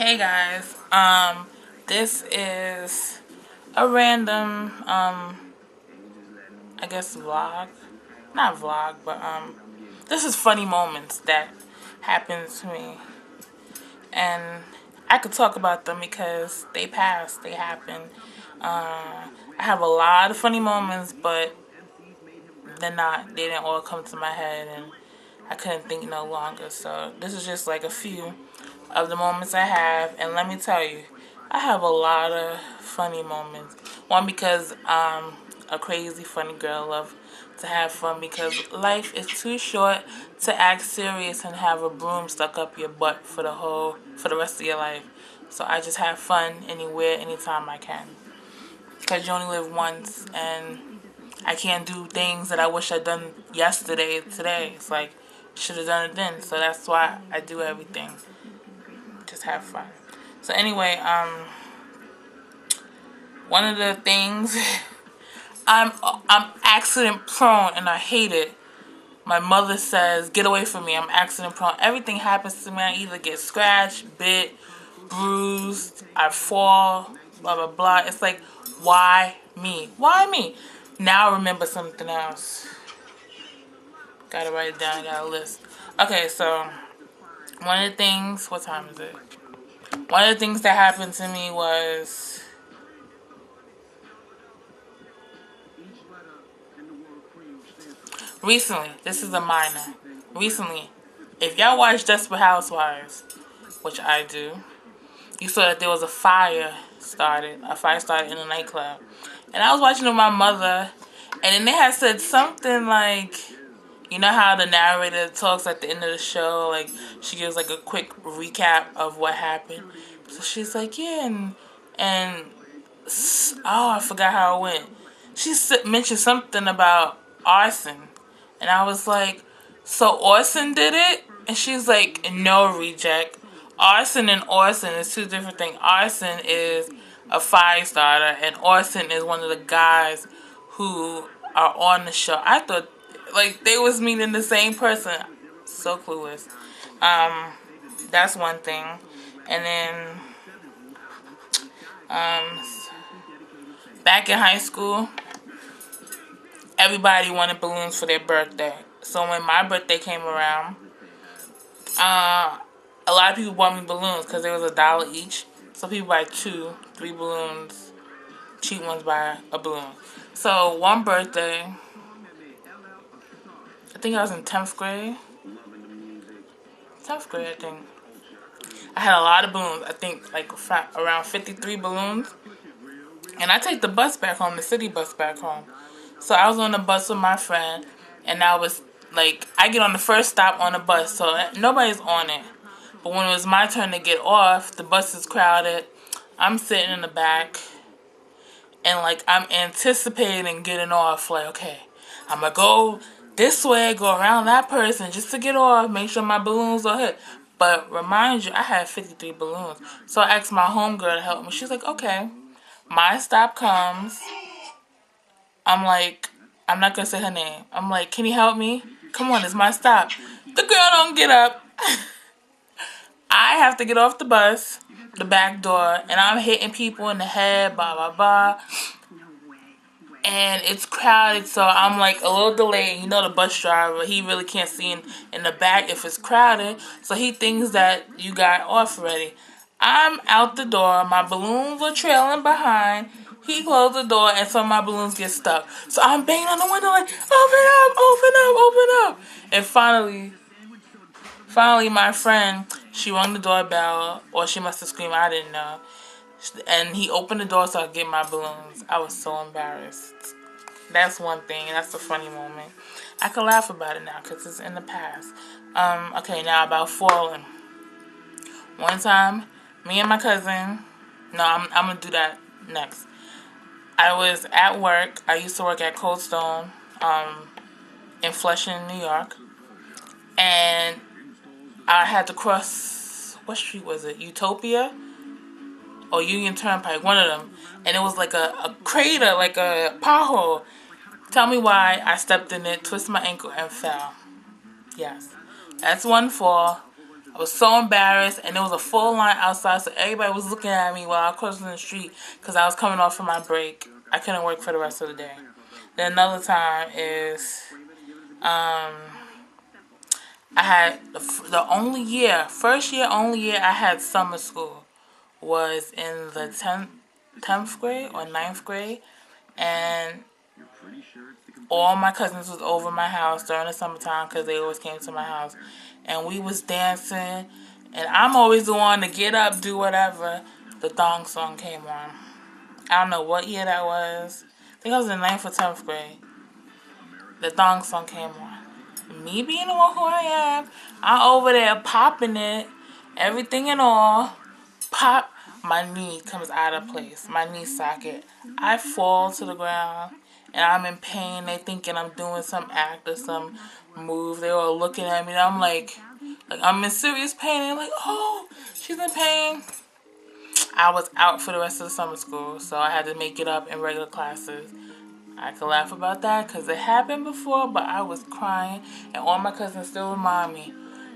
Hey guys, this is a random, I guess vlog, not vlog, but this is funny moments that happened to me, and I could talk about them because they passed, they happened. I have a lot of funny moments, but they didn't all come to my head, and I couldn't think no longer, so this is just like a few of the moments I have, and let me tell you, I have a lot of funny moments. One, because I'm a crazy funny girl, love to have fun because life is too short to act serious and have a broom stuck up your butt for the rest of your life. So I just have fun anywhere, anytime I can. Because you only live once, and I can't do things that I wish I'd done yesterday, today. It's like, should have done it then. So that's why I do everything. Just have fun. So anyway, one of the things I'm accident prone and I hate it. My mother says, "Get away from me. I'm accident prone." Everything happens to me. I either get scratched, bit, bruised, I fall, blah blah blah. It's like, why me? Why me? Now I remember something else. Gotta write it down. I got a list. Okay, so one of the things. What time is it? One of the things that happened to me was recently. This is a minor. Recently, if y'all watch Desperate Housewives, which I do, you saw that there was a fire started. A fire started in a nightclub. And I was watching with my mother, and then they had said something like, you know how the narrator talks at the end of the show, like she gives like a quick recap of what happened. So she's like, yeah, and oh, I forgot how it went. She mentioned something about arson, and I was like, so arson did it? And she's like, no, reject. Arson and arson is two different things. Arson is a fire starter, and arson is one of the guys who are on the show. I thought like they was meeting the same person. So clueless. That's one thing. And then back in high school, everybody wanted balloons for their birthday. So when my birthday came around, a lot of people bought me balloons because there was $1 each. So people buy 2, 3 balloons. Cheap ones buy a balloon. So one birthday, I think I was in 10th grade. 10th grade, I think. I had a lot of balloons. I think like around 53 balloons. And I take the bus back home, the city bus back home. So I was on the bus with my friend, and I was like, I get on the first stop on the bus, so nobody's on it. But when it was my turn to get off, the bus is crowded. I'm sitting in the back, and like I'm anticipating getting off. Like, okay, I'm gonna go this way, go around that person just to get off, make sure my balloons are hit. But remind you, I had 53 balloons. So I asked my homegirl to help me. She's like, okay. My stop comes. I'm like, I'm not gonna say her name. I'm like, can you help me? Come on, it's my stop. The girl don't get up. I have to get off the bus, the back door, and I'm hitting people in the head, blah, blah, blah. And it's crowded, so I'm like a little delayed. You know the bus driver, he really can't see in the back if it's crowded. So he thinks that you got off already. I'm out the door. My balloons are trailing behind. He closed the door, and some of my balloons get stuck. So I'm banging on the window like, open up, open up, open up. And finally, my friend, she rang the doorbell, or she must have screamed, I didn't know. And he opened the door so I could get my balloons. I was so embarrassed. That's one thing. That's a funny moment. I can laugh about it now because it's in the past. Okay, now about falling. One time, me and my cousin. No, I'm gonna do that next. I was at work. I used to work at Cold Stone, in Flushing, New York, and I had to cross. What street was it? Utopia or Union Turnpike? One of them. And it was like a crater, like a pothole. Tell me why I stepped in it, twisted my ankle, and fell. Yes, that's one fall. I was so embarrassed, and there was a full line outside, so everybody was looking at me while I was crossing the street because I was coming off from my break. I couldn't work for the rest of the day. Then another time is, I had the only year I had summer school was in the 10th grade or ninth grade, and all my cousins was over my house during the summertime because they always came to my house, and we was dancing, and I'm always the one to get up, do whatever. The thong song came on. I don't know what year that was. I think I was in ninth or 10th grade. The thong song came on. Me being the one who I am, I'm over there popping it, everything and all. Pop, my knee comes out of place, my knee socket. I fall to the ground, and I'm in pain. They thinking I'm doing some act or some move. They all looking at me, and I'm like I'm in serious pain. They're like, oh, she's in pain. I was out for the rest of the summer school, so I had to make it up in regular classes. I could laugh about that because it happened before, but I was crying, and all my cousins still remind me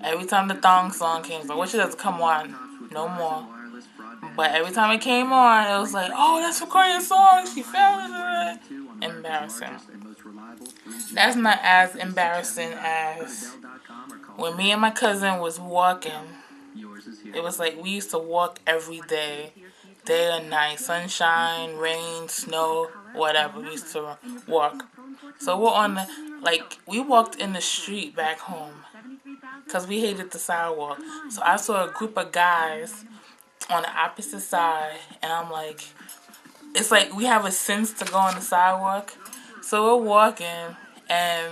every time the thong song came on, which it doesn't come on no more. But every time it came on, it was like, oh, that's Vicoria's song. She fell into it. Embarrassing. That's not as embarrassing as when me and my cousin was walking. It was like we used to walk every day and night, sunshine, rain, snow, whatever. We used to walk. So we're on the, we walked in the street back home because we hated the sidewalk. So I saw a group of guys on the opposite side, and I'm like, it's like we have a sense to go on the sidewalk. So we're walking, and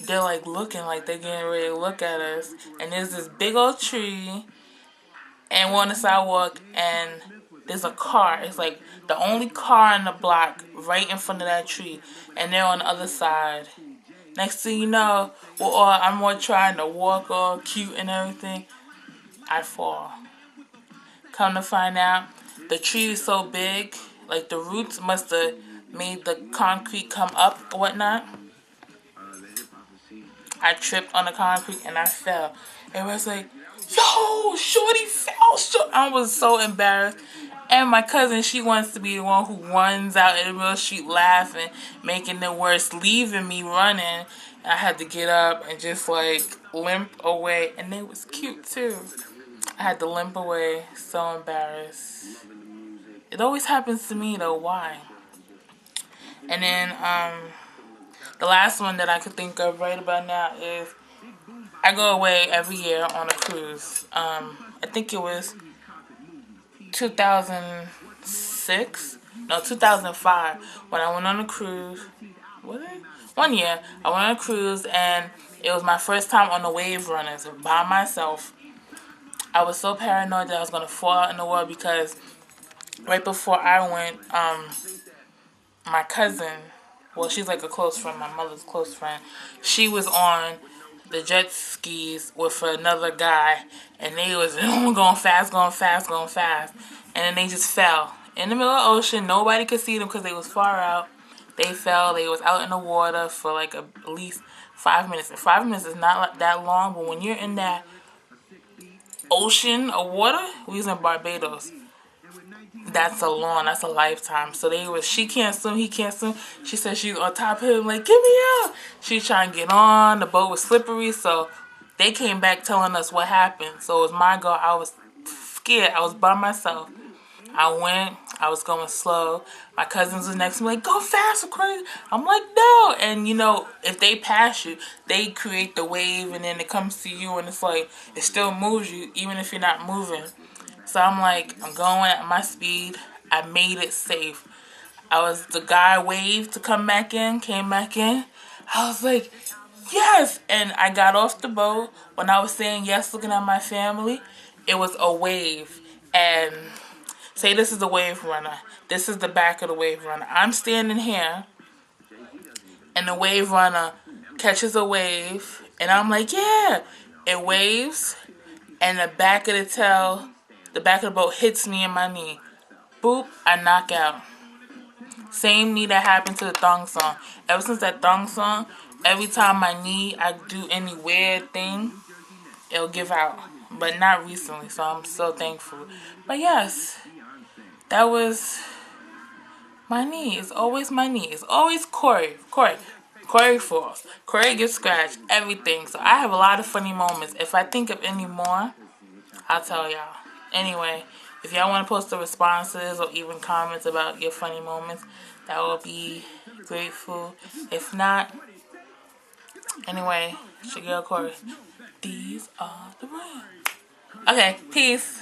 they're like looking like they're getting ready to look at us. And there's this big old tree, and we're on the sidewalk, and there's a car. It's like the only car in the block right in front of that tree, and they're on the other side. Next thing you know, I'm all trying to walk all cute and everything. I fall. Come to find out, the tree is so big, like the roots must have made the concrete come up or whatnot. I tripped on the concrete and I fell. It was like, yo, shorty fell. I was so embarrassed. And my cousin, she wants to be the one who runs out in the middle of the street laughing, making it worse, leaving me running. I had to get up and just limp away. And it was cute too. I had to limp away, so embarrassed. It always happens to me though, why? And then the last one that I could think of right about now is I go away every year on a cruise. I think it was 2006, no 2005 when I went on a cruise. Was it? One year I went on a cruise and it was my first time on the wave runners by myself. I was so paranoid that I was going to fall out in the water because right before I went, my cousin, well, she's like a close friend, my mother's close friend, she was on the jet skis with another guy, and they was going fast, and then they just fell. In the middle of the ocean, nobody could see them because they was far out. They fell, they was out in the water for at least 5 minutes. And 5 minutes is not that long, but when you're in that ocean of water, we was in Barbados. That's a lifetime. So she can't swim, he can't swim. She said she's on top of him, like, get me out. She's trying to get on. The boat was slippery, so they came back telling us what happened. So it was my girl. I was scared. I was by myself. I went. I was going slow. My cousins was next to me, like, go faster, crazy. I'm like, no. And, if they pass you, they create the wave, and then it comes to you, and it's like, it still moves you, even if you're not moving. So I'm like, I'm going at my speed. I made it safe. The guy waved to come back in, came back in. I was like, yes. And I got off the boat. When I was saying yes, looking at my family, it was a wave. And say this is the wave runner. This is the back of the wave runner. I'm standing here, and the wave runner catches a wave. And I'm like, yeah. It waves, and the back of the boat hits me in my knee. Boop, I knock out. Same knee that happened to the thong song. Ever since that thong song, every time I do any weird thing, it'll give out. But not recently, so I'm so thankful. But yes, that was my knee. It's always my knee. It's always Cory. Cory falls. Cory gets scratched. Everything. So I have a lot of funny moments. If I think of any more, I'll tell y'all. Anyway, if y'all want to post the responses or even comments about your funny moments, that will be grateful. If not, anyway, it's your girl Cory. These are the rants. Okay, peace.